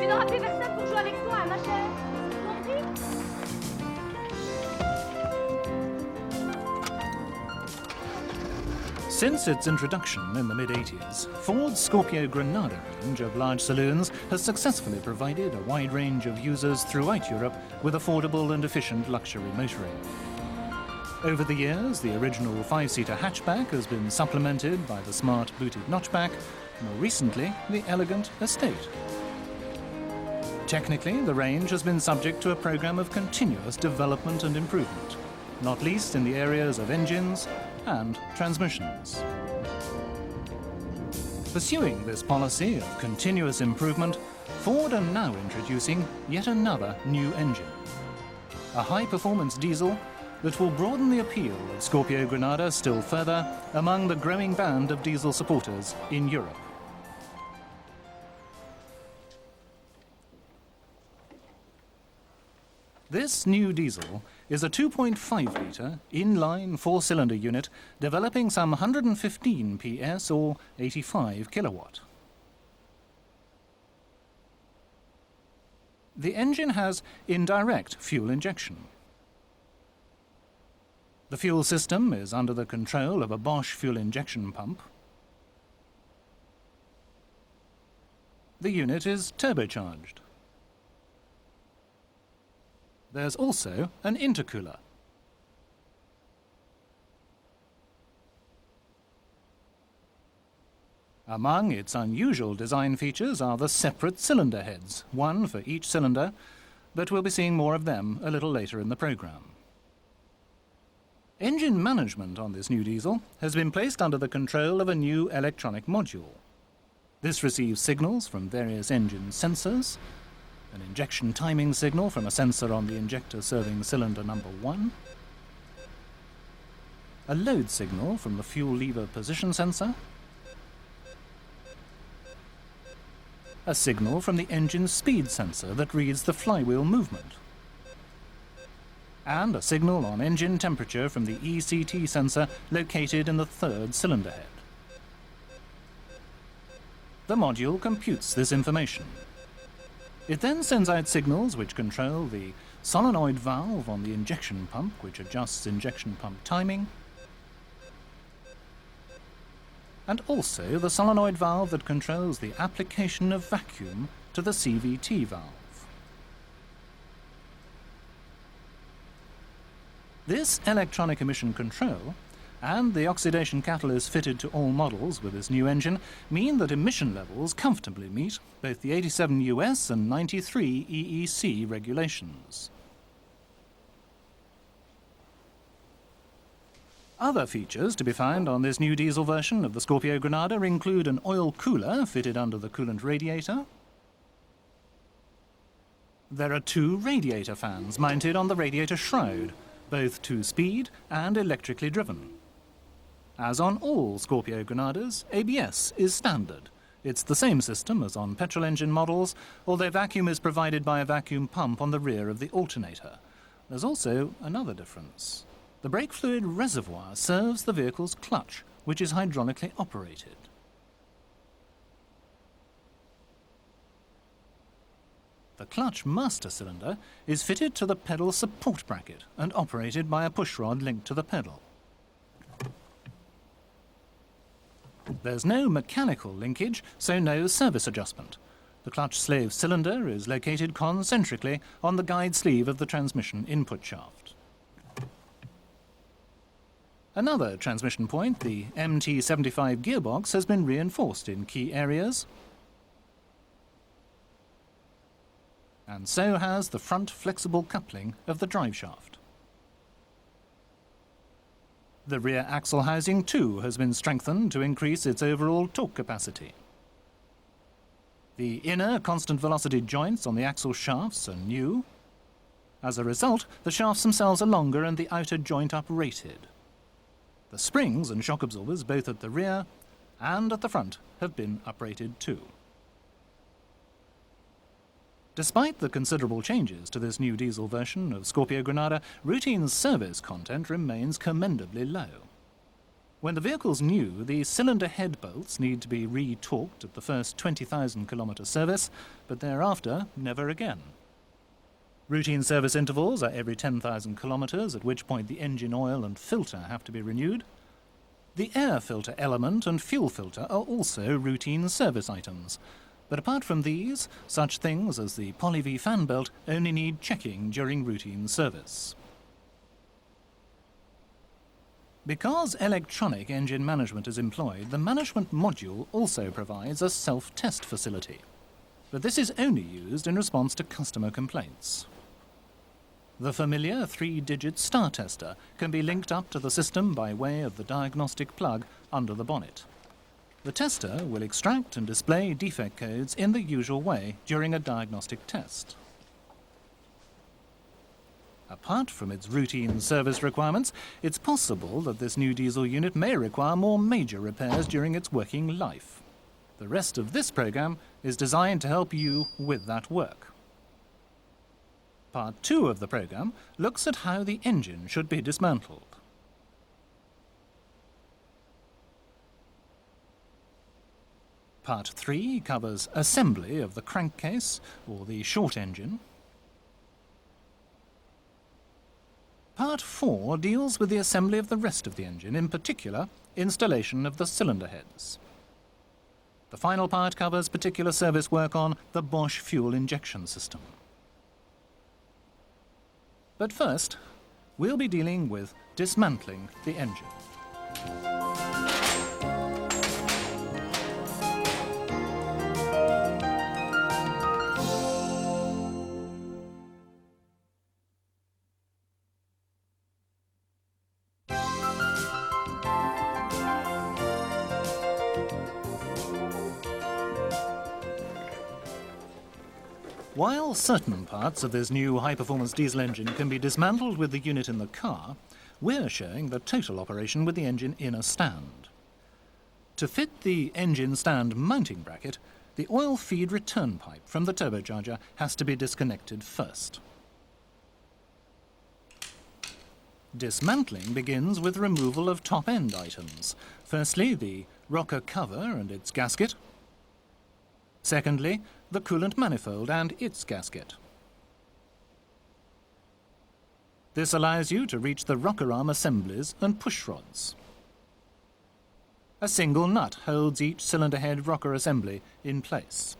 n'auras plus personne pour jouer avec toi, hein, ma chère. Compris? Since its introduction in the mid-80s, Ford's Scorpio Granada range of large saloons has successfully provided a wide range of users throughout Europe with affordable and efficient luxury motoring. Over the years, the original 5-seater hatchback has been supplemented by the smart booted notchback, more recently, the elegant Estate. Technically, the range has been subject to a program of continuous development and improvement, not least in the areas of engines and transmissions. Pursuing this policy of continuous improvement, Ford are now introducing yet another new engine, a high-performance diesel that will broaden the appeal of Scorpio Granada still further among the growing band of diesel supporters in Europe. This new diesel is a 2.5-litre inline 4-cylinder unit developing some 115 PS or 85 kilowatt. The engine has indirect fuel injection. The fuel system is under the control of a Bosch fuel injection pump. The unit is turbocharged. There's also an intercooler. Among its unusual design features are the separate cylinder heads, one for each cylinder, but we'll be seeing more of them a little later in the programme. Engine management on this new diesel has been placed under the control of a new electronic module. This receives signals from various engine sensors, an injection timing signal from a sensor on the injector serving cylinder number 1, a load signal from the fuel lever position sensor, a signal from the engine speed sensor that reads the flywheel movement, and a signal on engine temperature from the ECT sensor located in the 3rd cylinder head. The module computes this information. It then sends out signals which control the solenoid valve on the injection pump, which adjusts injection pump timing, and also the solenoid valve that controls the application of vacuum to the CVT valve. This electronic emission control and the oxidation catalyst fitted to all models with this new engine mean that emission levels comfortably meet both the 87 US and 93 EEC regulations. Other features to be found on this new diesel version of the Scorpio Granada include an oil cooler fitted under the coolant radiator. There are 2 radiator fans mounted on the radiator shroud, both 2-speed and electrically driven. As on all Scorpio Granadas, ABS is standard. It's the same system as on petrol engine models, although vacuum is provided by a vacuum pump on the rear of the alternator. There's also another difference. The brake fluid reservoir serves the vehicle's clutch, which is hydraulically operated. The clutch master cylinder is fitted to the pedal support bracket and operated by a pushrod linked to the pedal. There's no mechanical linkage, so no service adjustment. The clutch slave cylinder is located concentrically on the guide sleeve of the transmission input shaft. Another transmission point, the MT75 gearbox, has been reinforced in key areas, and so has the front flexible coupling of the drive shaft. The rear axle housing too has been strengthened to increase its overall torque capacity. The inner constant velocity joints on the axle shafts are new. As a result, the shafts themselves are longer and the outer joint uprated. The springs and shock absorbers both at the rear and at the front have been uprated too. Despite the considerable changes to this new diesel version of Scorpio Granada, routine service content remains commendably low. When the vehicle's new, the cylinder head bolts need to be re-torqued at the first 20,000 kilometre service, but thereafter, never again. Routine service intervals are every 10,000 kilometres, at which point the engine oil and filter have to be renewed. The air filter element and fuel filter are also routine service items. But apart from these, such things as the Poly-Vee fan belt only need checking during routine service. Because electronic engine management is employed, the management module also provides a self-test facility. But this is only used in response to customer complaints. The familiar 3-digit star tester can be linked up to the system by way of the diagnostic plug under the bonnet. The tester will extract and display defect codes in the usual way during a diagnostic test. Apart from its routine service requirements, it's possible that this new diesel unit may require more major repairs during its working life. The rest of this program is designed to help you with that work. Part 2 of the program looks at how the engine should be dismantled. Part 3 covers assembly of the crankcase, or the short engine. Part 4 deals with the assembly of the rest of the engine, in particular, installation of the cylinder heads. The final part covers particular service work on the Bosch fuel injection system. But first, we'll be dealing with dismantling the engine. While certain parts of this new high-performance diesel engine can be dismantled with the unit in the car, we're showing the total operation with the engine in a stand. To fit the engine stand mounting bracket, the oil feed return pipe from the turbocharger has to be disconnected first. Dismantling begins with removal of top-end items. Firstly, the rocker cover and its gasket. Secondly, the coolant manifold and its gasket. This allows you to reach the rocker arm assemblies and push rods. A single nut holds each cylinder head rocker assembly in place.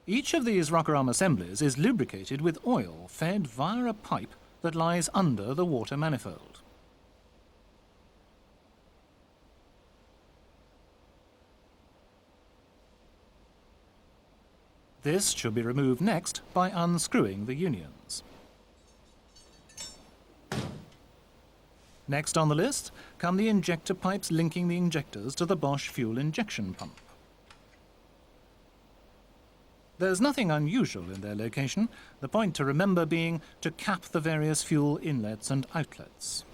Each of these rocker arm assemblies is lubricated with oil fed via a pipe that lies under the water manifold. This should be removed next by unscrewing the unions. Next on the list come the injector pipes linking the injectors to the Bosch fuel injection pump. There's nothing unusual in their location, the point to remember being to cap the various fuel inlets and outlets.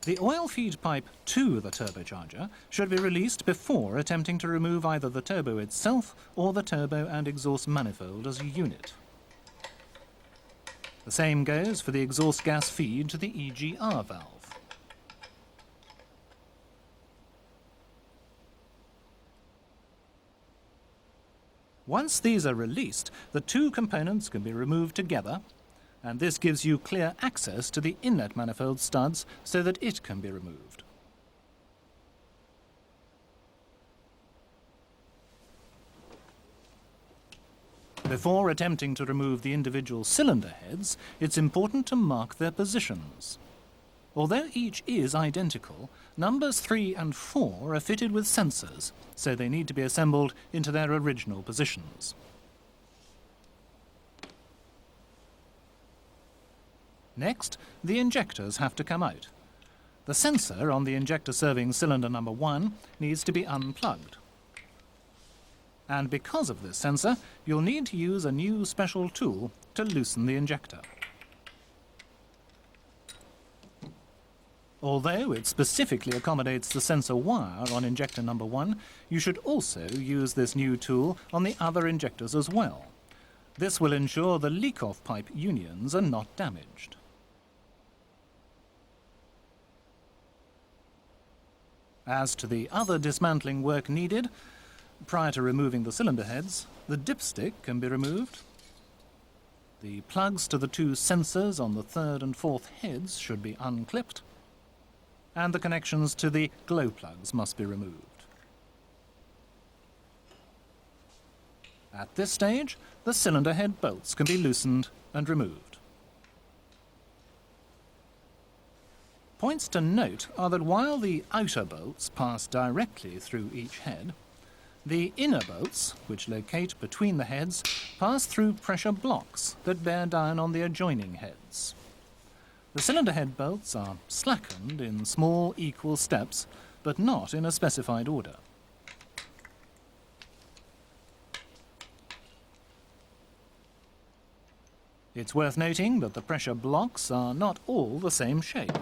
The oil feed pipe to the turbocharger should be released before attempting to remove either the turbo itself or the turbo and exhaust manifold as a unit. The same goes for the exhaust gas feed to the EGR valve. Once these are released, the two components can be removed together, and this gives you clear access to the inlet manifold studs so that it can be removed. Before attempting to remove the individual cylinder heads, it's important to mark their positions. Although each is identical, numbers 3 and 4 are fitted with sensors, so they need to be assembled into their original positions. Next, the injectors have to come out. The sensor on the injector serving cylinder number 1 needs to be unplugged. And because of this sensor, you'll need to use a new special tool to loosen the injector. Although it specifically accommodates the sensor wire on injector number 1, you should also use this new tool on the other injectors as well. This will ensure the leak-off pipe unions are not damaged. As to the other dismantling work needed, prior to removing the cylinder heads, the dipstick can be removed. The plugs to the two sensors on the third and fourth heads should be unclipped, and the connections to the glow plugs must be removed. At this stage, the cylinder head bolts can be loosened and removed. Points to note are that while the outer bolts pass directly through each head, the inner bolts, which locate between the heads, pass through pressure blocks that bear down on the adjoining heads. The cylinder head bolts are slackened in small equal steps, but not in a specified order. It's worth noting that the pressure blocks are not all the same shape.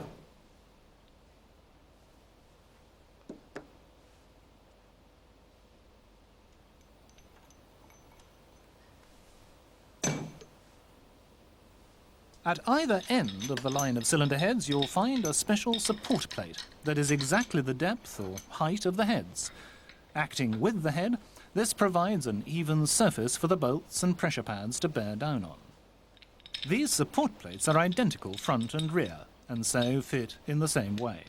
At either end of the line of cylinder heads, you'll find a special support plate that is exactly the depth or height of the heads. Acting with the head, this provides an even surface for the bolts and pressure pads to bear down on. These support plates are identical front and rear, and so fit in the same way.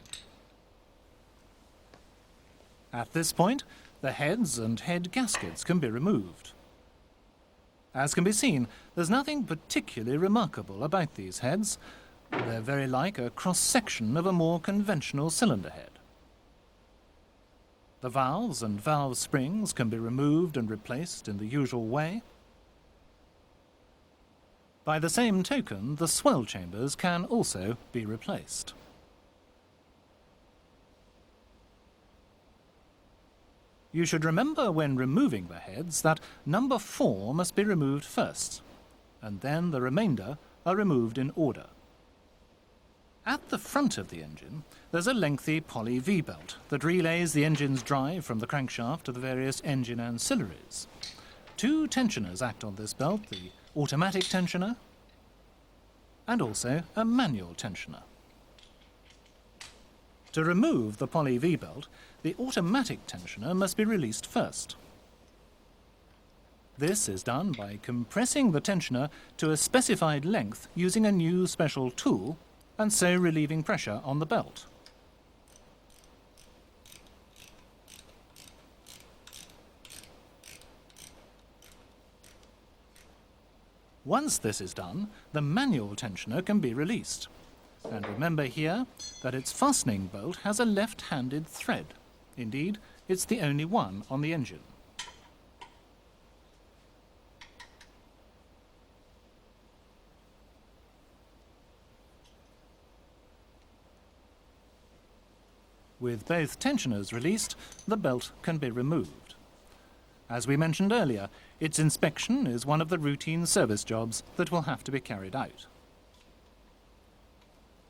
At this point, the heads and head gaskets can be removed. As can be seen, there's nothing particularly remarkable about these heads. They're very like a cross-section of a more conventional cylinder head. The valves and valve springs can be removed and replaced in the usual way. By the same token, the swell chambers can also be replaced. You should remember when removing the heads that number 4 must be removed first, and then the remainder are removed in order. At the front of the engine, there's a lengthy Poly-Vee belt that relays the engine's drive from the crankshaft to the various engine ancillaries. 2 tensioners act on this belt, the automatic tensioner and also a manual tensioner. To remove the Poly-Vee belt, the automatic tensioner must be released first. This is done by compressing the tensioner to a specified length using a new special tool, and so relieving pressure on the belt. Once this is done, the manual tensioner can be released. And remember here that its fastening bolt has a left-handed thread. Indeed, it's the only one on the engine. With both tensioners released, the belt can be removed. As we mentioned earlier, its inspection is one of the routine service jobs that will have to be carried out.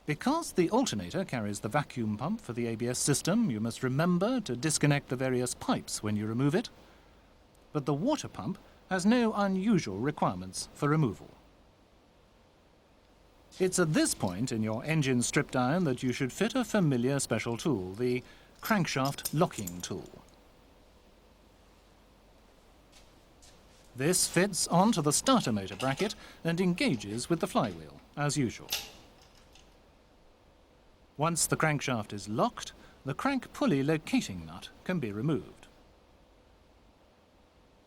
Because the alternator carries the vacuum pump for the ABS system, you must remember to disconnect the various pipes when you remove it. But the water pump has no unusual requirements for removal. It's at this point in your engine strip down that you should fit a familiar special tool, the crankshaft locking tool. This fits onto the starter motor bracket and engages with the flywheel, as usual. Once the crankshaft is locked, the crank pulley locating nut can be removed.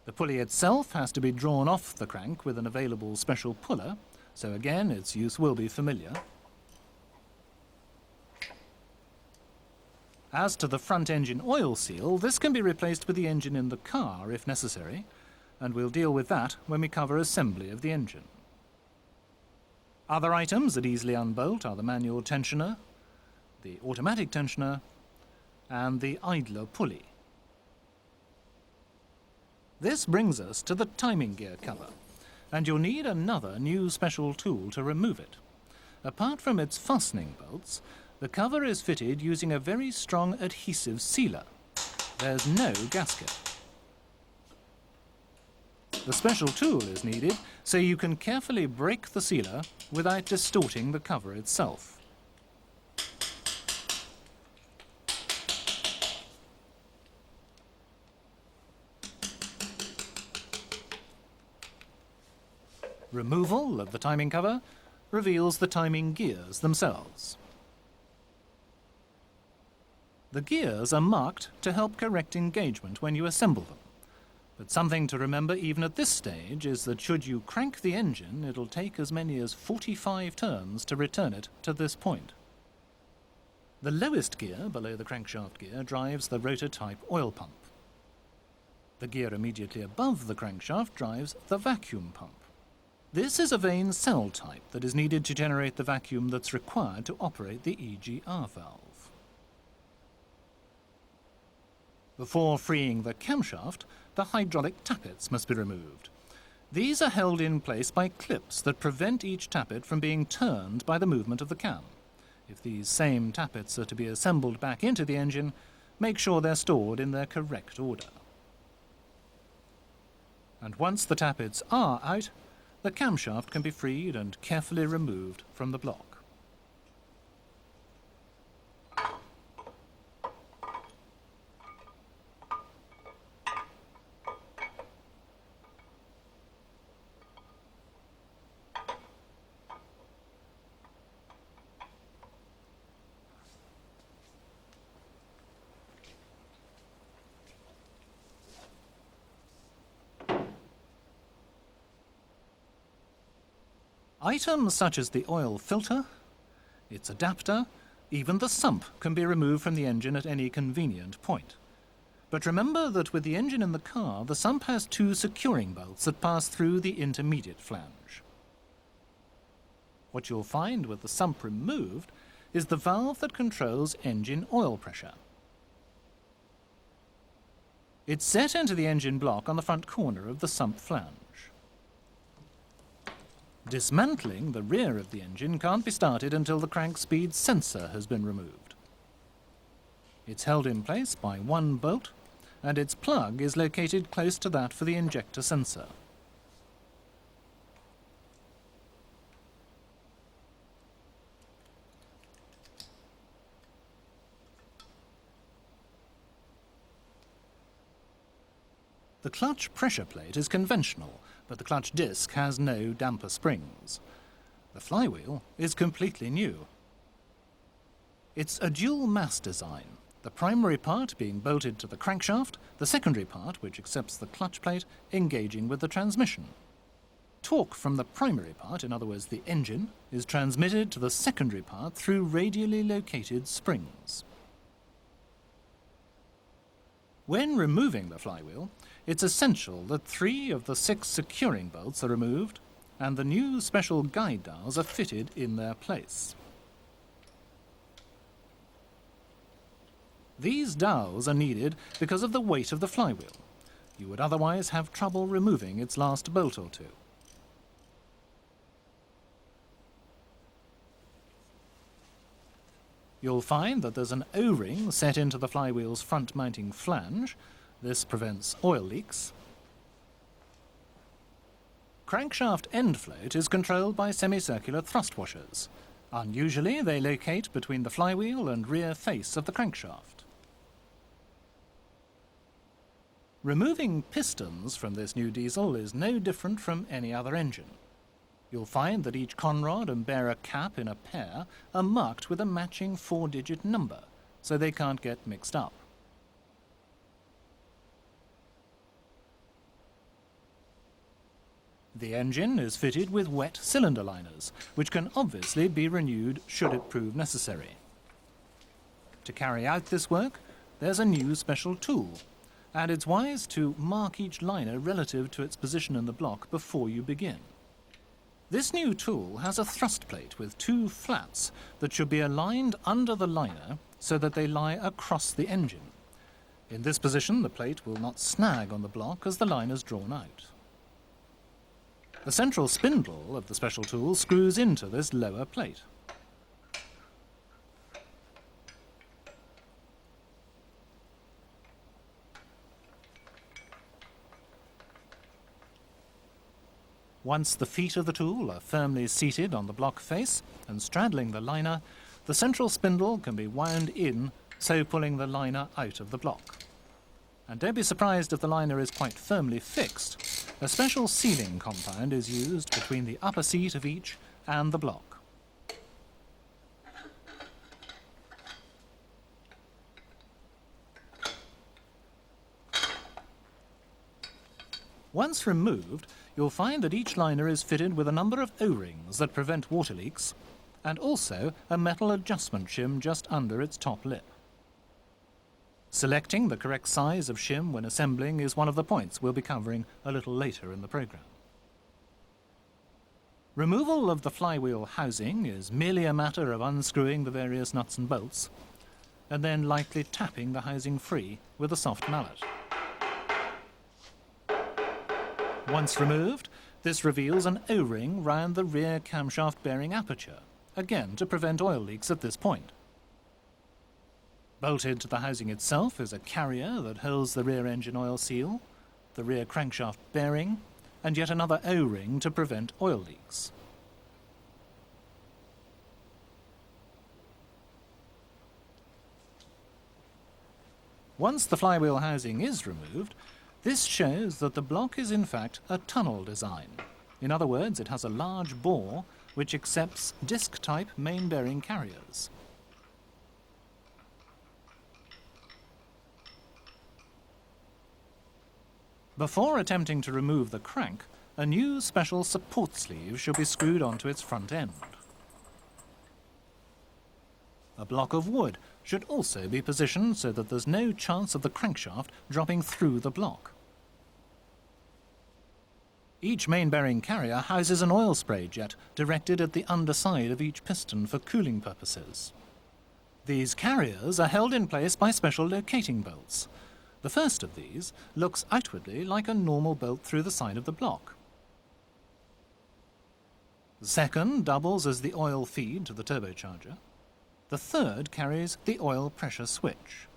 The pulley itself has to be drawn off the crank with an available special puller, so again its use will be familiar. As to the front engine oil seal, this can be replaced with the engine in the car if necessary, and we'll deal with that when we cover assembly of the engine. Other items that easily unbolt are the manual tensioner, the automatic tensioner, and the idler pulley. This brings us to the timing gear cover, and you'll need another new special tool to remove it. Apart from its fastening bolts, the cover is fitted using a very strong adhesive sealer. There's no gasket. The special tool is needed so you can carefully break the sealer without distorting the cover itself. Removal of the timing cover reveals the timing gears themselves. The gears are marked to help correct engagement when you assemble them. But something to remember even at this stage is that should you crank the engine, it'll take as many as 45 turns to return it to this point. The lowest gear, below the crankshaft gear, drives the rotor-type oil pump. The gear immediately above the crankshaft drives the vacuum pump. This is a vane cell type that is needed to generate the vacuum that's required to operate the EGR valve. Before freeing the camshaft, the hydraulic tappets must be removed. These are held in place by clips that prevent each tappet from being turned by the movement of the cam. If these same tappets are to be assembled back into the engine, make sure they're stored in their correct order. And once the tappets are out, the camshaft can be freed and carefully removed from the block. Items such as the oil filter, its adapter, even the sump can be removed from the engine at any convenient point. But remember that with the engine in the car, the sump has two securing bolts that pass through the intermediate flange. What you'll find with the sump removed is the valve that controls engine oil pressure. It's set into the engine block on the front corner of the sump flange. Dismantling the rear of the engine can't be started until the crank speed sensor has been removed. It's held in place by one bolt, and its plug is located close to that for the injector sensor. The clutch pressure plate is conventional, but the clutch disc has no damper springs. The flywheel is completely new. It's a dual mass design, the primary part being bolted to the crankshaft, the secondary part, which accepts the clutch plate, engaging with the transmission. Torque from the primary part, in other words the engine, is transmitted to the secondary part through radially located springs. When removing the flywheel, it's essential that 3 of the 6 securing bolts are removed and the new special guide dowels are fitted in their place. These dowels are needed because of the weight of the flywheel. You would otherwise have trouble removing its last bolt or two. You'll find that there's an O-ring set into the flywheel's front-mounting flange. This prevents oil leaks. Crankshaft end float is controlled by semicircular thrust washers. Unusually, they locate between the flywheel and rear face of the crankshaft. Removing pistons from this new diesel is no different from any other engine. You'll find that each conrod and bearer cap in a pair are marked with a matching 4-digit number, so they can't get mixed up. The engine is fitted with wet cylinder liners, which can obviously be renewed should it prove necessary. To carry out this work, there's a new special tool, and it's wise to mark each liner relative to its position in the block before you begin. This new tool has a thrust plate with 2 flats that should be aligned under the liner so that they lie across the engine. In this position, the plate will not snag on the block as the line is drawn out. The central spindle of the special tool screws into this lower plate. Once the feet of the tool are firmly seated on the block face and straddling the liner, the central spindle can be wound in, so pulling the liner out of the block. And don't be surprised if the liner is quite firmly fixed. A special sealing compound is used between the upper seat of each and the block. Once removed, you'll find that each liner is fitted with a number of O-rings that prevent water leaks, and also a metal adjustment shim just under its top lip. Selecting the correct size of shim when assembling is one of the points we'll be covering a little later in the programme. Removal of the flywheel housing is merely a matter of unscrewing the various nuts and bolts, and then lightly tapping the housing free with a soft mallet. Once removed, this reveals an O-ring round the rear camshaft bearing aperture, again to prevent oil leaks at this point. Bolted to the housing itself is a carrier that holds the rear engine oil seal, the rear crankshaft bearing, and yet another O-ring to prevent oil leaks. Once the flywheel housing is removed, this shows that the block is in fact a tunnel design. In other words, it has a large bore which accepts disc-type main bearing carriers. Before attempting to remove the crank, a new special support sleeve should be screwed onto its front end. A block of wood should also be positioned so that there's no chance of the crankshaft dropping through the block. Each main bearing carrier houses an oil spray jet directed at the underside of each piston for cooling purposes. These carriers are held in place by special locating bolts. The first of these looks outwardly like a normal bolt through the side of the block. The second doubles as the oil feed to the turbocharger. The third carries the oil pressure switch.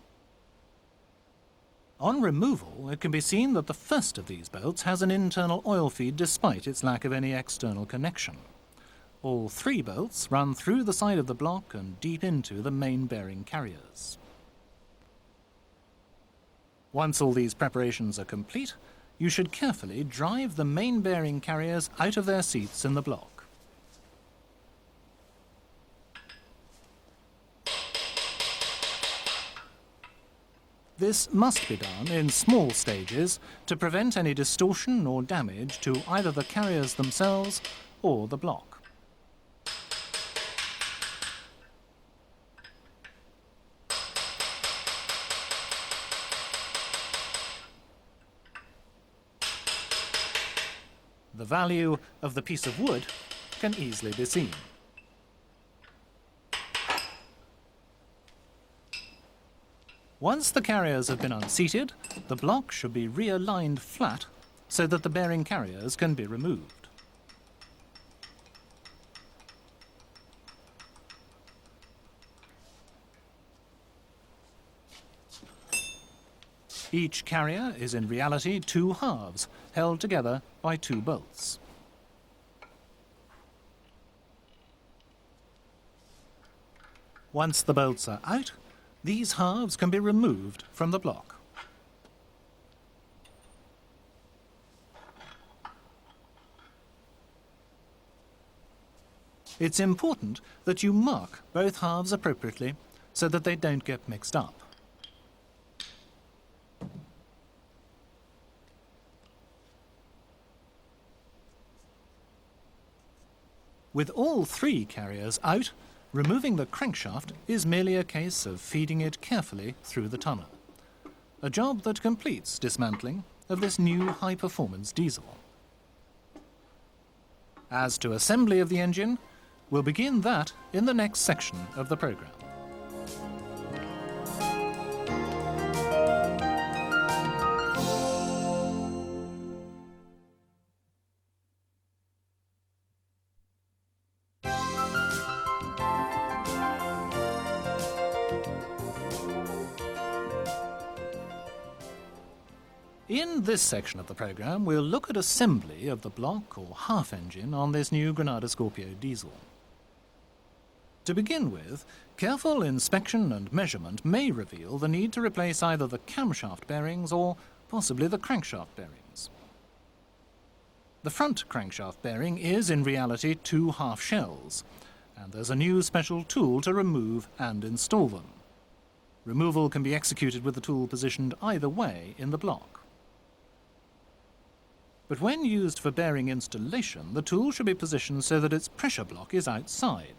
On removal, it can be seen that the first of these bolts has an internal oil feed despite its lack of any external connection. All three bolts run through the side of the block and deep into the main bearing carriers. Once all these preparations are complete, you should carefully drive the main bearing carriers out of their seats in the block. This must be done in small stages to prevent any distortion or damage to either the carriers themselves or the block. The value of the piece of wood can easily be seen. Once the carriers have been unseated, the block should be realigned flat so that the bearing carriers can be removed. Each carrier is in reality two halves, held together by two bolts. Once the bolts are out, these halves can be removed from the block. It's important that you mark both halves appropriately so that they don't get mixed up. With all three carriers out, removing the crankshaft is merely a case of feeding it carefully through the tunnel, a job that completes dismantling of this new high-performance diesel. As to assembly of the engine, we'll begin that in the next section of the programme. In this section of the programme, we'll look at assembly of the block or half engine on this new Granada Scorpio diesel. To begin with, careful inspection and measurement may reveal the need to replace either the camshaft bearings or possibly the crankshaft bearings. The front crankshaft bearing is in reality two half shells, and there's a new special tool to remove and install them. Removal can be executed with the tool positioned either way in the block. But when used for bearing installation, the tool should be positioned so that its pressure block is outside.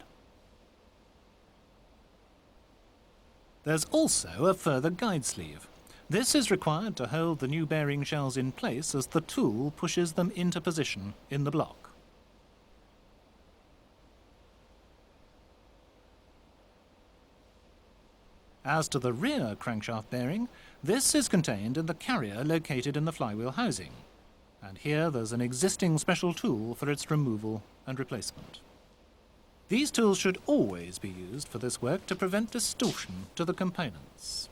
There's also a further guide sleeve. This is required to hold the new bearing shells in place as the tool pushes them into position in the block. As to the rear crankshaft bearing, this is contained in the carrier located in the flywheel housing, and here there's an existing special tool for its removal and replacement. These tools should always be used for this work to prevent distortion to the components.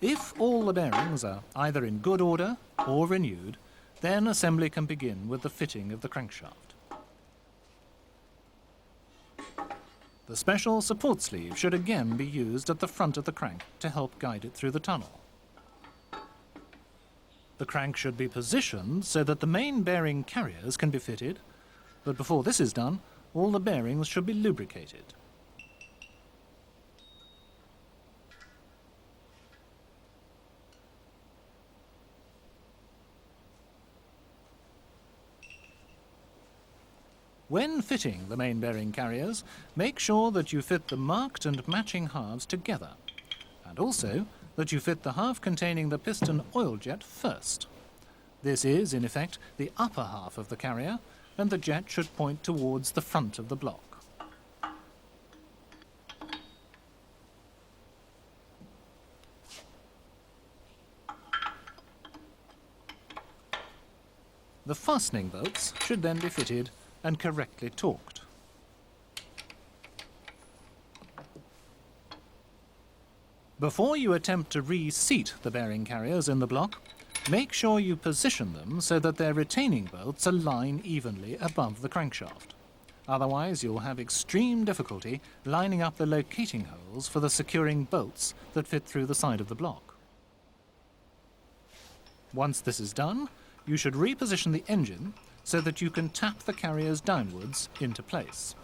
If all the bearings are either in good order or renewed, then assembly can begin with the fitting of the crankshaft. The special support sleeve should again be used at the front of the crank to help guide it through the tunnel. The crank should be positioned so that the main bearing carriers can be fitted, but before this is done, all the bearings should be lubricated. When fitting the main bearing carriers, make sure that you fit the marked and matching halves together, and also that you fit the half containing the piston oil jet first. This is, in effect, the upper half of the carrier, and the jet should point towards the front of the block. The fastening bolts should then be fitted and correctly torqued. Before you attempt to reseat the bearing carriers in the block, make sure you position them so that their retaining bolts align evenly above the crankshaft. Otherwise, you'll have extreme difficulty lining up the locating holes for the securing bolts that fit through the side of the block. Once this is done, you should reposition the engine so that you can tap the carriers downwards into place.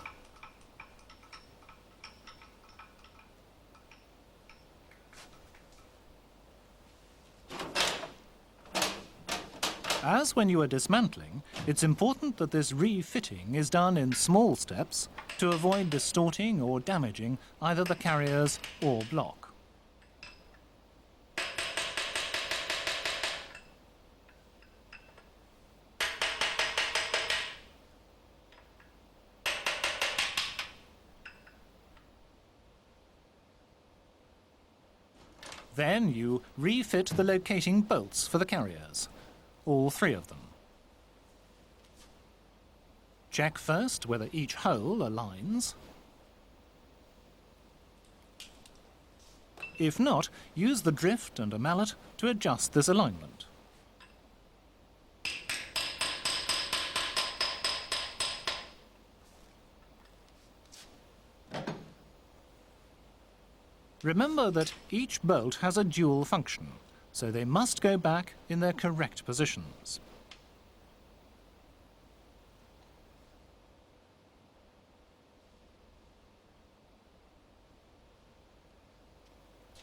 As when you are dismantling, it's important that this refitting is done in small steps to avoid distorting or damaging either the carriers or block. Then you refit the locating bolts for the carriers, all three of them. Check first whether each hole aligns. If not, use the drift and a mallet to adjust this alignment. Remember that each bolt has a dual function, so they must go back in their correct positions.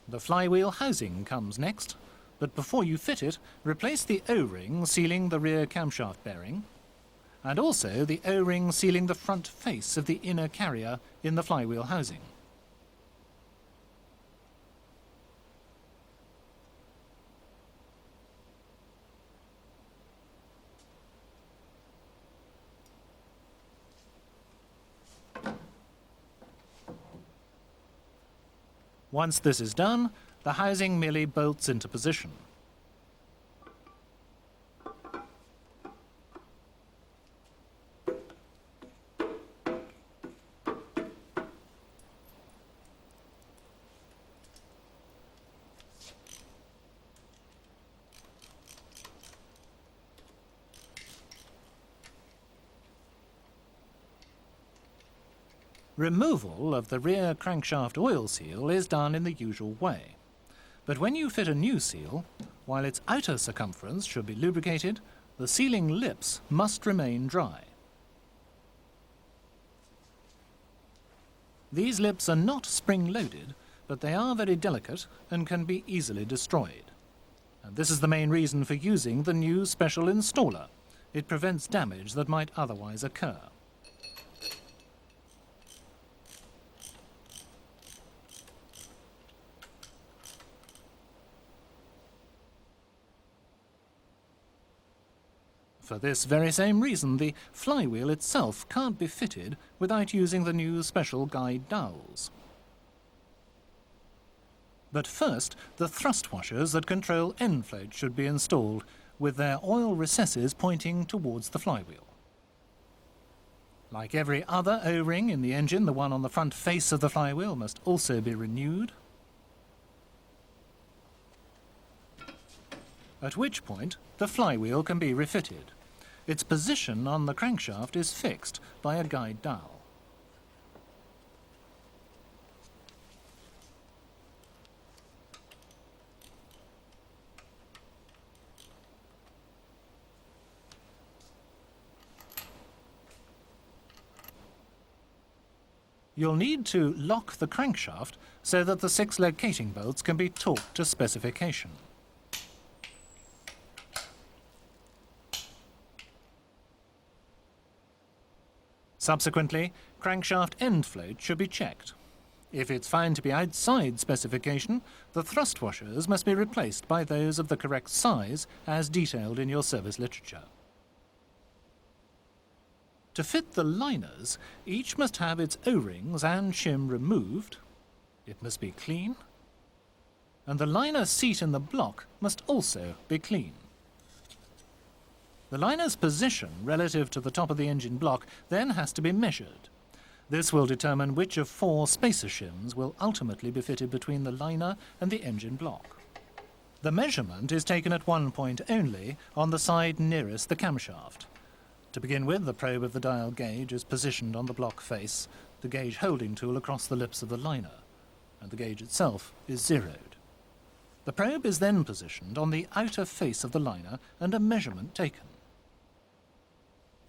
The flywheel housing comes next, but before you fit it, replace the O-ring sealing the rear camshaft bearing, and also the O-ring sealing the front face of the inner carrier in the flywheel housing. Once this is done, the housing merely bolts into position. Removal of the rear crankshaft oil seal is done in the usual way. But when you fit a new seal, while its outer circumference should be lubricated, the sealing lips must remain dry. These lips are not spring-loaded, but they are very delicate and can be easily destroyed. And this is the main reason for using the new special installer. It prevents damage that might otherwise occur. For this very same reason, the flywheel itself can't be fitted without using the new special guide dowels. But first, the thrust washers that control end float should be installed, with their oil recesses pointing towards the flywheel. Like every other O-ring in the engine, the one on the front face of the flywheel must also be renewed. At which point, the flywheel can be refitted. Its position on the crankshaft is fixed by a guide dowel. You'll need to lock the crankshaft so that the 6 locating bolts can be torqued to specification. Subsequently, crankshaft end float should be checked. If it's found to be outside specification, the thrust washers must be replaced by those of the correct size as detailed in your service literature. To fit the liners, each must have its O-rings and shim removed. It must be clean. And the liner seat in the block must also be clean. The liner's position relative to the top of the engine block then has to be measured. This will determine which of 4 spacer shims will ultimately be fitted between the liner and the engine block. The measurement is taken at one point only, on the side nearest the camshaft. To begin with, the probe of the dial gauge is positioned on the block face, the gauge holding tool across the lips of the liner, and the gauge itself is zeroed. The probe is then positioned on the outer face of the liner and a measurement taken.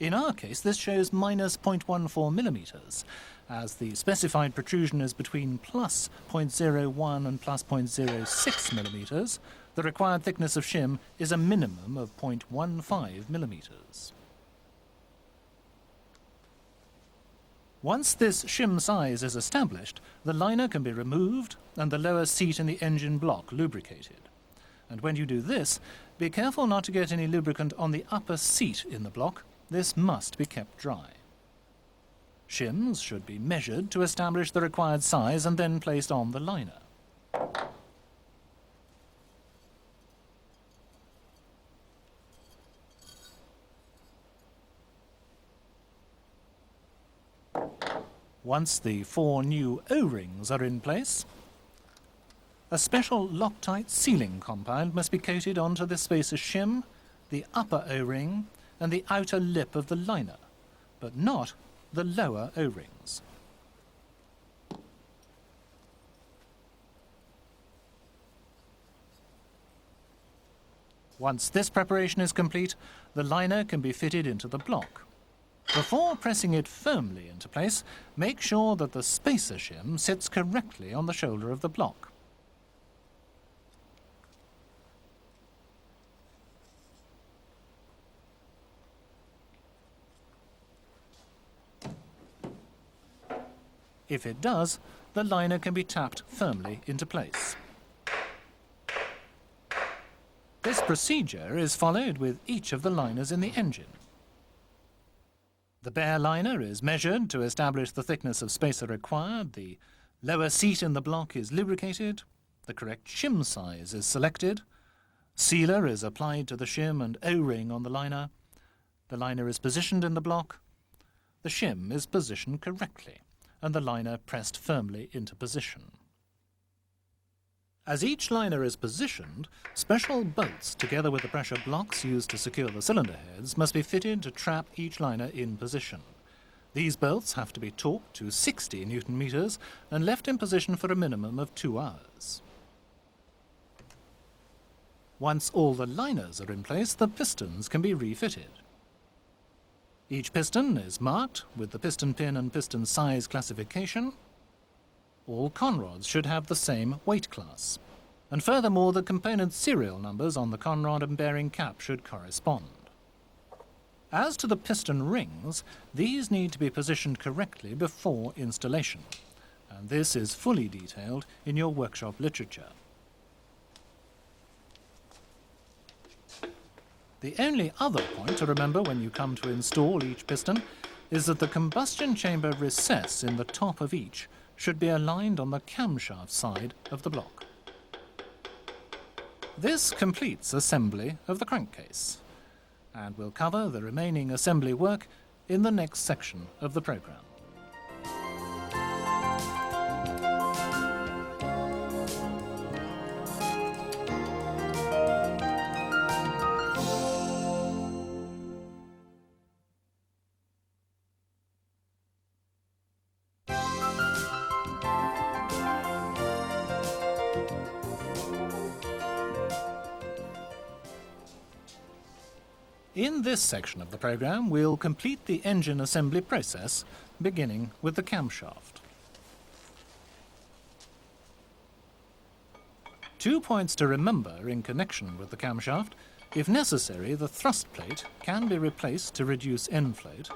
In our case, this shows minus 0.14 millimeters. As the specified protrusion is between plus 0.01 and plus 0.06 millimeters, the required thickness of shim is a minimum of 0.15 millimeters. Once this shim size is established, the liner can be removed and the lower seat in the engine block lubricated. And when you do this, be careful not to get any lubricant on the upper seat in the block. This must be kept dry. Shims should be measured to establish the required size and then placed on the liner. Once the 4 new O-rings are in place, a special Loctite sealing compound must be coated onto the spacer shim, the upper O-ring, and the outer lip of the liner, but not the lower O-rings. Once this preparation is complete, the liner can be fitted into the block. Before pressing it firmly into place, make sure that the spacer shim sits correctly on the shoulder of the block. If it does, the liner can be tapped firmly into place. This procedure is followed with each of the liners in the engine. The bare liner is measured to establish the thickness of spacer required, the lower seat in the block is lubricated, the correct shim size is selected, sealer is applied to the shim and O-ring on the liner is positioned in the block, the shim is positioned correctly, and the liner pressed firmly into position. As each liner is positioned, special bolts, together with the pressure blocks used to secure the cylinder heads, must be fitted to trap each liner in position. These bolts have to be torqued to 60 Newton meters and left in position for a minimum of 2 hours. Once all the liners are in place, the pistons can be refitted. Each piston is marked with the piston pin and piston size classification. All conrods should have the same weight class. And furthermore, the component serial numbers on the conrod and bearing cap should correspond. As to the piston rings, these need to be positioned correctly before installation, and this is fully detailed in your workshop literature. The only other point to remember when you come to install each piston is that the combustion chamber recess in the top of each should be aligned on the camshaft side of the block. This completes assembly of the crankcase, and we'll cover the remaining assembly work in the next section of the programme. In this section of the programme, we'll complete the engine assembly process, beginning with the camshaft. 2 points to remember in connection with the camshaft. If necessary, the thrust plate can be replaced to reduce end float,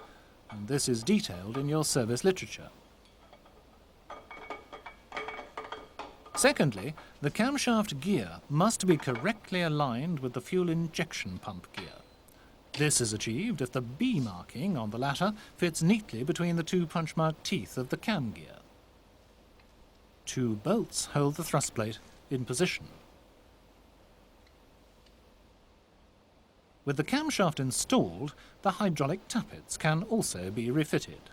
and this is detailed in your service literature. Secondly, the camshaft gear must be correctly aligned with the fuel injection pump gear. This is achieved if the B marking on the latter fits neatly between the 2 punch-marked teeth of the cam gear. 2 bolts hold the thrust plate in position. With the camshaft installed, the hydraulic tappets can also be refitted.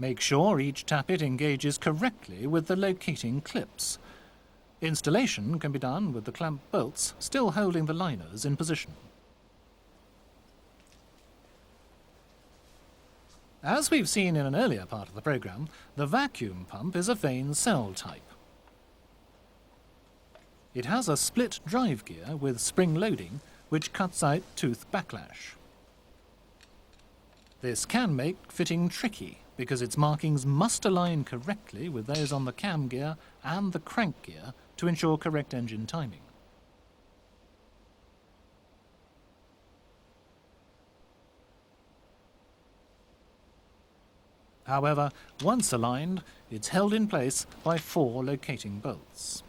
Make sure each tappet engages correctly with the locating clips. Installation can be done with the clamp bolts still holding the liners in position. As we've seen in an earlier part of the programme, the vacuum pump is a vane cell type. It has a split drive gear with spring loading, which cuts out tooth backlash. This can make fitting tricky, because its markings must align correctly with those on the cam gear and the crank gear to ensure correct engine timing. However, once aligned, it's held in place by 4 locating bolts.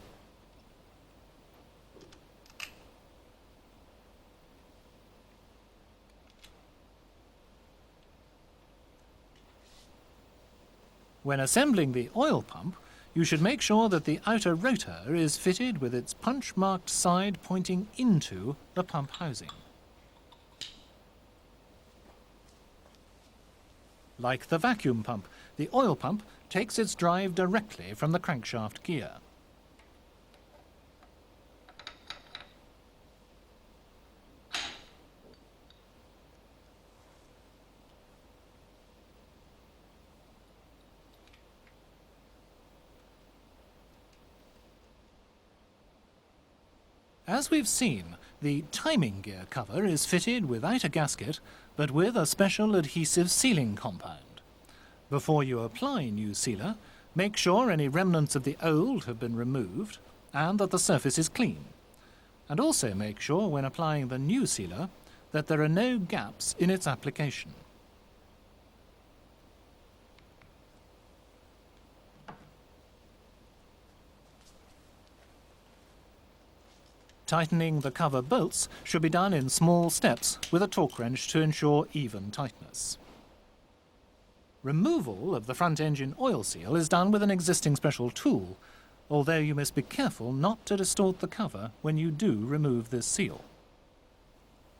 When assembling the oil pump, you should make sure that the outer rotor is fitted with its punch-marked side pointing into the pump housing. Like the vacuum pump, the oil pump takes its drive directly from the crankshaft gear. As we've seen, the timing gear cover is fitted without a gasket, but with a special adhesive sealing compound. Before you apply new sealer, make sure any remnants of the old have been removed and that the surface is clean. And also make sure when applying the new sealer that there are no gaps in its application. Tightening the cover bolts should be done in small steps with a torque wrench to ensure even tightness. Removal of the front engine oil seal is done with an existing special tool, although you must be careful not to distort the cover when you do remove this seal.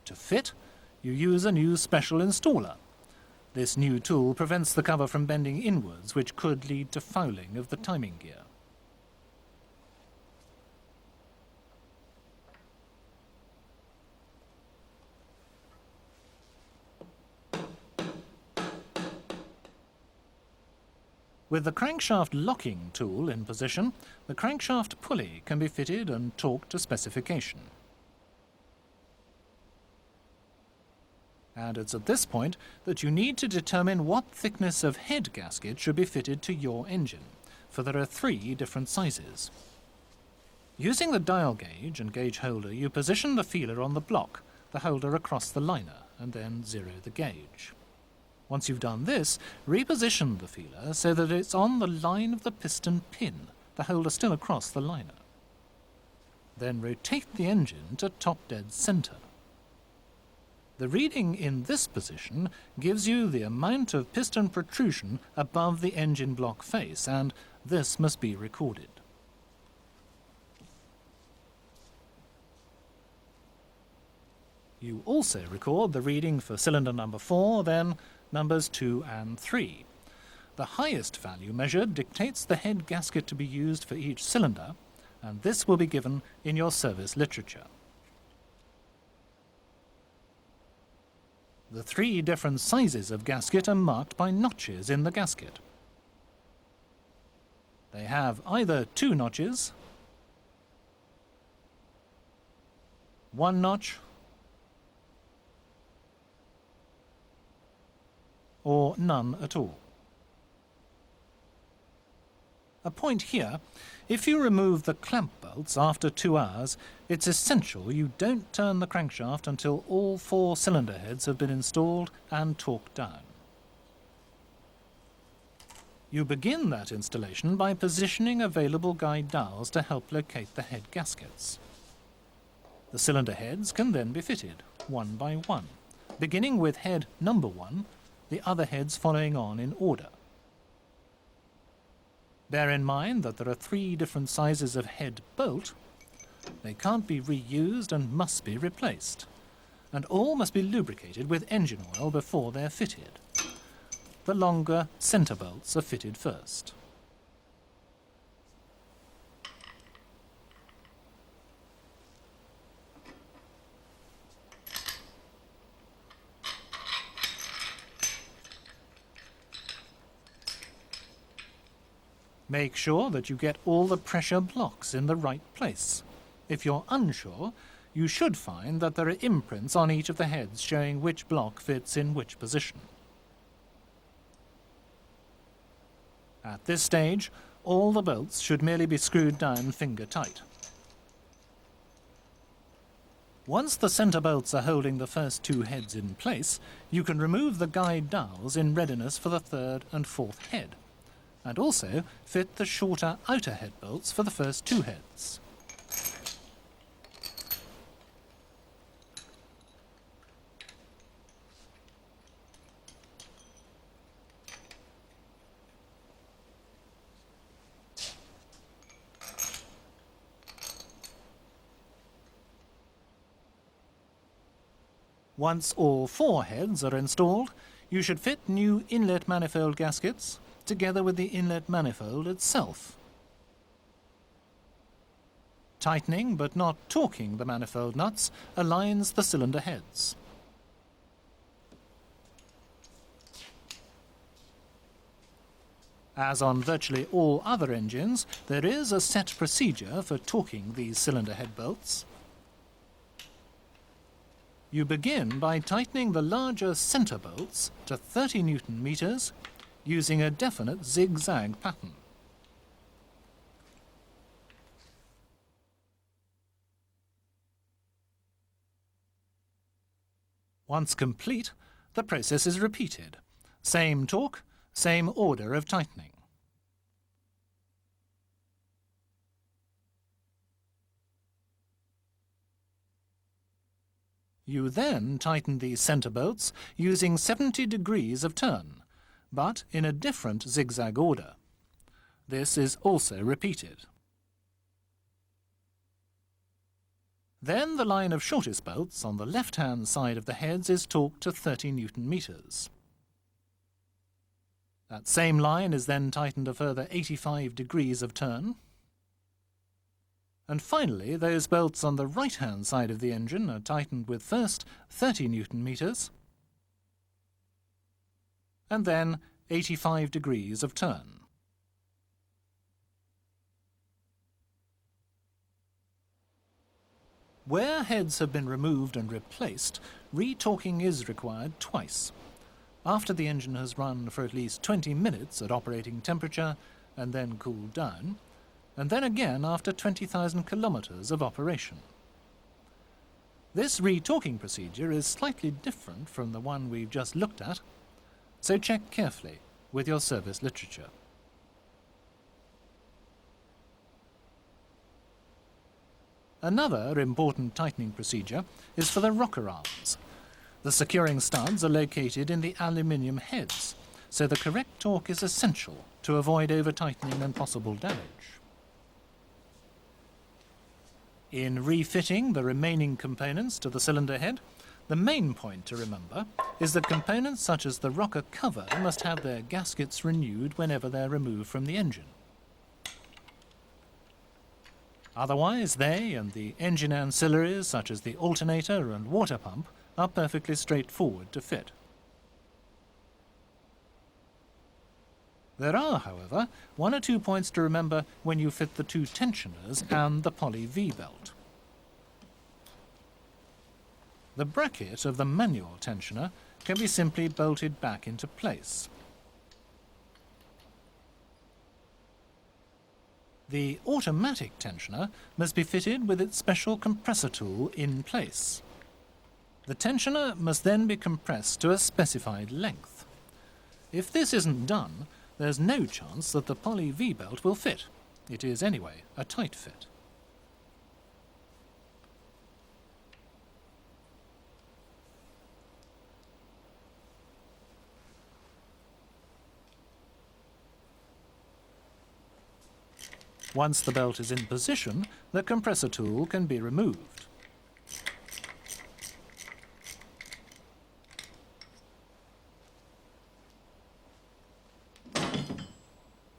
To fit, you use a new special installer. This new tool prevents the cover from bending inwards, which could lead to fouling of the timing gear. With the crankshaft locking tool in position, the crankshaft pulley can be fitted and torqued to specification. And it's at this point that you need to determine what thickness of head gasket should be fitted to your engine, for there are 3 different sizes. Using the dial gauge and gauge holder, you position the feeler on the block, the holder across the liner, and then zero the gauge. Once you've done this, reposition the feeler so that it's on the line of the piston pin, the holder still across the liner. Then rotate the engine to top dead center. The reading in this position gives you the amount of piston protrusion above the engine block face, and this must be recorded. You also record the reading for cylinder number 4, then numbers 2 and 3. The highest value measured dictates the head gasket to be used for each cylinder, and this will be given in your service literature. The 3 different sizes of gasket are marked by notches in the gasket. They have either 2 notches, 1 notch, or none at all. A point here: if you remove the clamp bolts after 2 hours, it's essential you don't turn the crankshaft until all 4 cylinder heads have been installed and torqued down. You begin that installation by positioning available guide dowels to help locate the head gaskets. The cylinder heads can then be fitted, one by one, beginning with head number 1, the other heads following on in order. Bear in mind that there are 3 different sizes of head bolt. They can't be reused and must be replaced. And all must be lubricated with engine oil before they're fitted. The longer centre bolts are fitted first. Make sure that you get all the pressure blocks in the right place. If you're unsure, you should find that there are imprints on each of the heads showing which block fits in which position. At this stage, all the bolts should merely be screwed down finger tight. Once the centre bolts are holding the first 2 heads in place, you can remove the guide dowels in readiness for the 3rd and 4th head, and also fit the shorter outer head bolts for the first 2 heads. Once all 4 heads are installed, you should fit new inlet manifold gaskets together with the inlet manifold itself. Tightening but not torquing the manifold nuts aligns the cylinder heads. As on virtually all other engines, there is a set procedure for torquing these cylinder head bolts. You begin by tightening the larger centre bolts to 30 Newton meters using a definite zigzag pattern. Once complete, the process is repeated. Same torque, same order of tightening. You then tighten these centre bolts using 70 degrees of turn, but in a different zigzag order. This is also repeated. Then the line of shortest bolts on the left-hand side of the heads is torqued to 30 Newton meters. That same line is then tightened a further 85 degrees of turn. And finally, those bolts on the right-hand side of the engine are tightened with first 30 Newton meters and then 85 degrees of turn. Where heads have been removed and replaced, retorquing is required twice. After the engine has run for at least 20 minutes at operating temperature and then cooled down, and then again after 20,000 kilometers of operation. This retorquing procedure is slightly different from the one we've just looked at, so check carefully with your service literature. Another important tightening procedure is for the rocker arms. The securing studs are located in the aluminium heads, so the correct torque is essential to avoid over-tightening and possible damage. In refitting the remaining components to the cylinder head, the main point to remember is that components such as the rocker cover must have their gaskets renewed whenever they're removed from the engine. Otherwise, they and the engine ancillaries such as the alternator and water pump are perfectly straightforward to fit. There are, however, 1 or 2 points to remember when you fit the 2 tensioners and the Poly-Vee belt. The bracket of the manual tensioner can be simply bolted back into place. The automatic tensioner must be fitted with its special compressor tool in place. The tensioner must then be compressed to a specified length. If this isn't done, there's no chance that the Poly-Vee belt will fit. It is anyway a tight fit. Once the belt is in position, the compressor tool can be removed.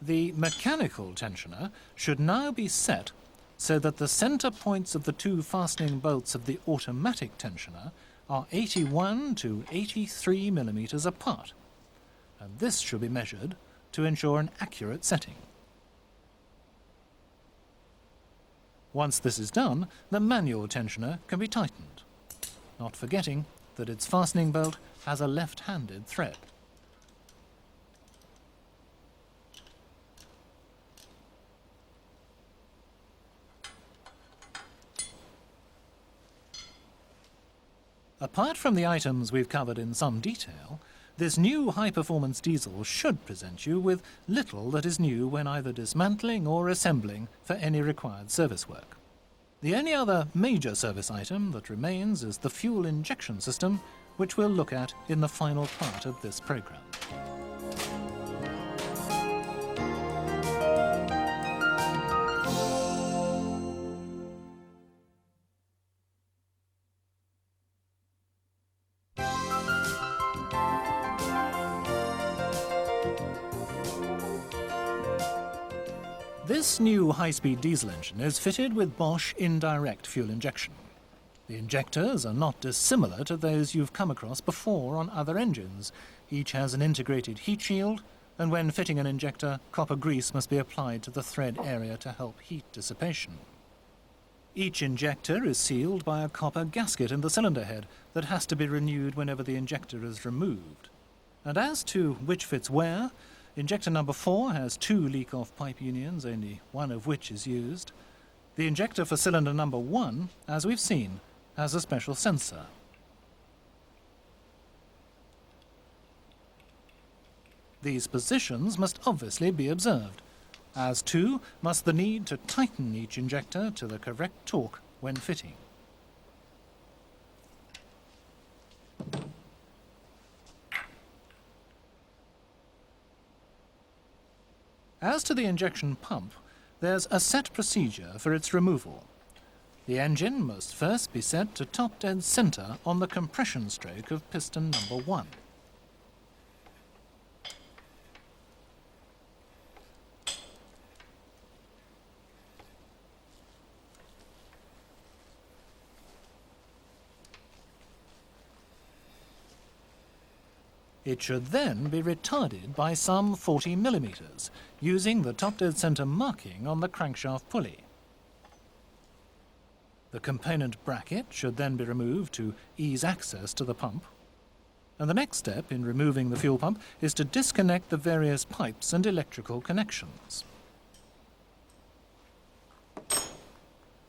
The mechanical tensioner should now be set so that the center points of the 2 fastening bolts of the automatic tensioner are 81 to 83 millimeters apart, and this should be measured to ensure an accurate setting. Once this is done, the manual tensioner can be tightened, not forgetting that its fastening bolt has a left-handed thread. Apart from the items we've covered in some detail, this new high-performance diesel should present you with little that is new when either dismantling or assembling for any required service work. The only other major service item that remains is the fuel injection system, which we'll look at in the final part of this program. This new high-speed diesel engine is fitted with Bosch indirect fuel injection. The injectors are not dissimilar to those you've come across before on other engines. Each has an integrated heat shield, and when fitting an injector, copper grease must be applied to the thread area to help heat dissipation. Each injector is sealed by a copper gasket in the cylinder head that has to be renewed whenever the injector is removed. And as to which fits where, injector number 4 has 2 leak-off pipe unions, only one of which is used. The injector for cylinder number 1, as we've seen, has a special sensor. These positions must obviously be observed, as too must the need to tighten each injector to the correct torque when fitting. As to the injection pump, there's a set procedure for its removal. The engine must first be set to top dead center on the compression stroke of piston number 1. It should then be retarded by some 40 millimeters, using the top dead center marking on the crankshaft pulley. The component bracket should then be removed to ease access to the pump. And the next step in removing the fuel pump is to disconnect the various pipes and electrical connections.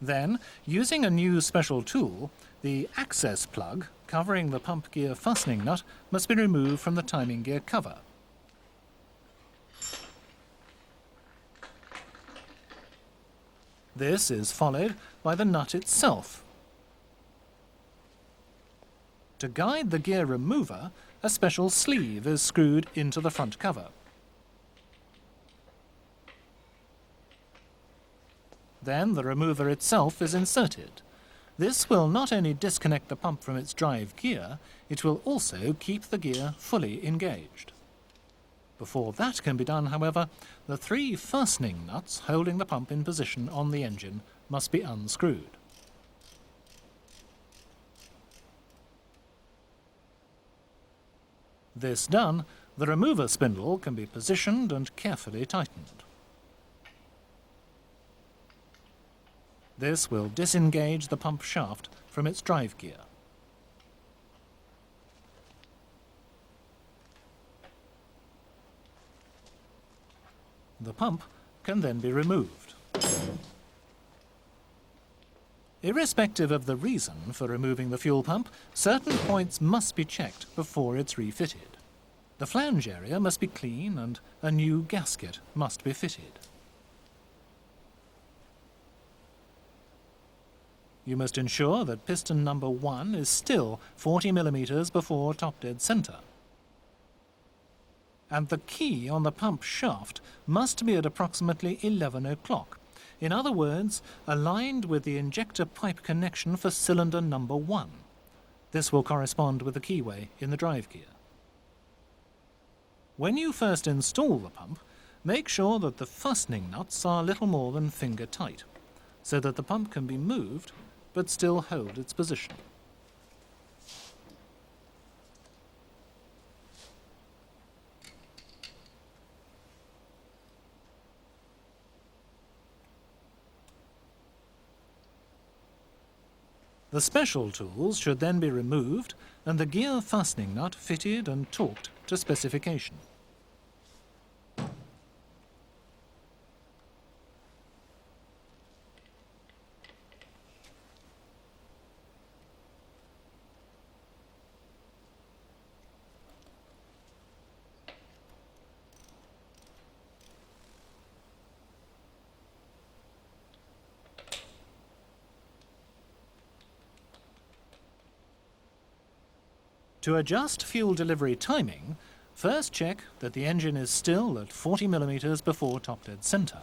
Then, using a new special tool, the access plug covering the pump gear fastening nut must be removed from the timing gear cover. This is followed by the nut itself. To guide the gear remover, a special sleeve is screwed into the front cover. Then the remover itself is inserted. This will not only disconnect the pump from its drive gear, it will also keep the gear fully engaged. Before that can be done, however, the 3 fastening nuts holding the pump in position on the engine must be unscrewed. This done, the remover spindle can be positioned and carefully tightened. This will disengage the pump shaft from its drive gear. The pump can then be removed. Irrespective of the reason for removing the fuel pump, certain points must be checked before it's refitted. The flange area must be clean and a new gasket must be fitted. You must ensure that piston number 1 is still 40 mm before top dead centre. And the key on the pump shaft must be at approximately 11 o'clock. In other words, aligned with the injector pipe connection for cylinder number 1. This will correspond with the keyway in the drive gear. When you first install the pump, make sure that the fastening nuts are little more than finger tight, so that the pump can be moved but still hold its position. The special tools should then be removed and the gear fastening nut fitted and torqued to specification. To adjust fuel delivery timing, first check that the engine is still at 40 mm before top dead centre.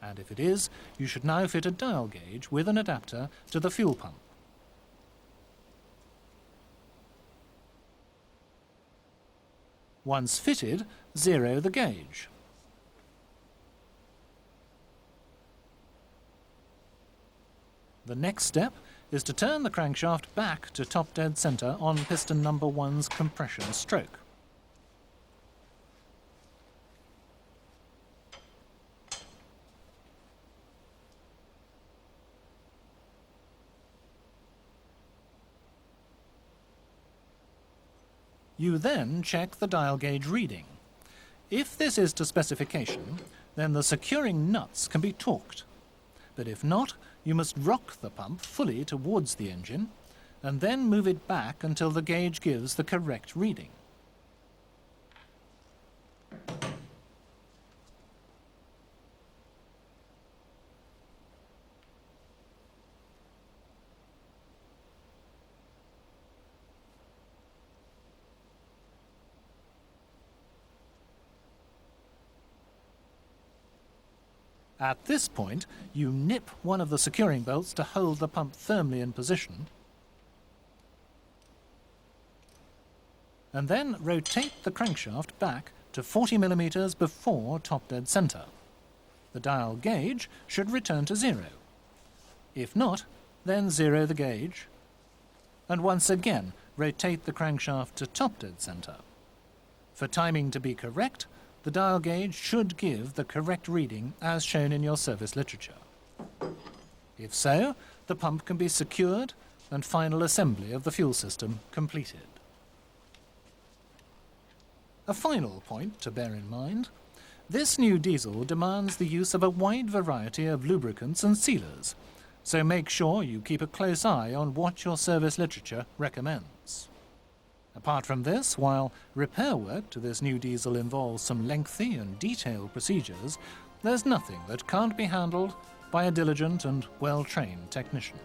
And if it is, you should now fit a dial gauge with an adapter to the fuel pump. Once fitted, zero the gauge. The next step is to turn the crankshaft back to top dead centre on piston number 1's compression stroke. You then check the dial gauge reading. If this is to specification, then the securing nuts can be torqued. But if not, you must rock the pump fully towards the engine and then move it back until the gauge gives the correct reading. At this point, you nip one of the securing bolts to hold the pump firmly in position, and then rotate the crankshaft back to 40 mm before top dead centre. The dial gauge should return to 0. If not, then zero the gauge, and once again rotate the crankshaft to top dead centre. For timing to be correct, the dial gauge should give the correct reading as shown in your service literature. If so, the pump can be secured and final assembly of the fuel system completed. A final point to bear in mind: this new diesel demands the use of a wide variety of lubricants and sealers, so make sure you keep a close eye on what your service literature recommends. Apart from this, while repair work to this new diesel involves some lengthy and detailed procedures, there's nothing that can't be handled by a diligent and well-trained technician.